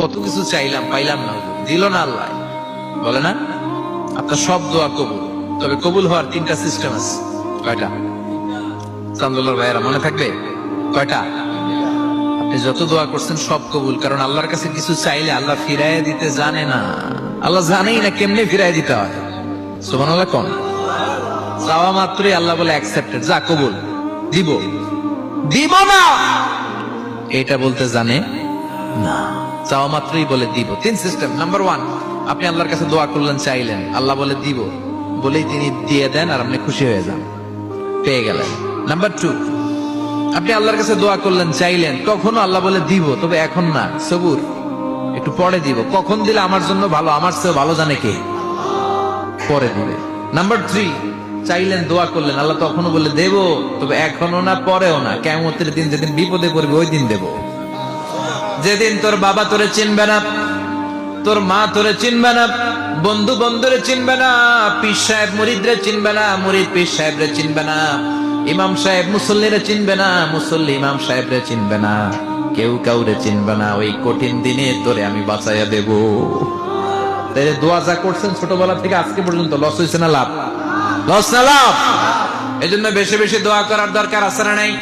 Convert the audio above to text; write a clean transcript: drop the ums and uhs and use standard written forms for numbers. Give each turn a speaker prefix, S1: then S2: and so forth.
S1: কত কিছু চাইলাম, পাইলাম না, দিল না আল্লাহ। বলে না আপনার সব দোয়া কবুল, তবে কবুল হওয়ার 3টা সিস্টেম আছে। কয়টা? চান্দুল্লাহ ভাইয়েরা মনে থাকবে? কয়টা? আপনি যত দোয়া করছেন সব কবুল, কারণ আল্লাহর কাছে কিছু চাইলে আল্লাহ ফিরাইয়া দিতে জানে না। আল্লাহ জানেই না কেমনে ফিরাইয়া দিতে হয়। সুবহানাল্লাহ কোন? চাওয়া মাত্রই আল্লাহ বলে অ্যাকসেপ্টেড, যা কবুল, দিব দিব না এটা বলতে জানে না। চাওয়া মাত্রই বলে দিব। 3 সিস্টেম। নাম্বার 1, আপনি আল্লাহর কাছে দোয়া করলেন, চাইলেন, আল্লাহ বলে দিব, বলেই তিনি দিয়ে দেন আর আপনি খুশি হয়ে যান, পেয়ে গেলেন। নাম্বার 2, আপনি আল্লাহর কাছে দোয়া করলেন, চাইলেন, কখনো আল্লাহ বলে দিব, তবে এখন না, সবুর, একটু পরে দিব। কখন দিলে আমার জন্য ভালো, আমার চেয়ে ভালো জানে কে, পরে দিবে। নাম্বার 3, চাইলেন, দোয়া করলেন, আল্লাহ তখনও বলে দেব, তবে এখনো না, পরেও না, কিয়ামতের দিন যেদিন বিপদে পড়বে ওই দিন দেব। যেদিন তোর বাবা তোরে চিনবে না, তোর মা তোরে চিনবে না, বন্ধু বন্ধুরে চিনবে না, পীর সাহেব মুরিদরে চিনবে না, মুরিদ পীর সাহেবরে চিনবে না, ইমাম সাহেব মুসল্লিরে চিনবে না, মুসল্লি ইমাম সাহেবরে চিনবে না, কেউ কাউরে চিনবে না। ওই কঠিন দিনে তোরে আমি বাঁচাইয়া দেব। তাই দোয়া যা করছেন ছোটবেলা থেকে আজকে পর্যন্ত, লস হয়েছে না লাভ? লস না লাভ? এই জন্য বেশি বেশি দোয়া করার দরকার আছে না নাই?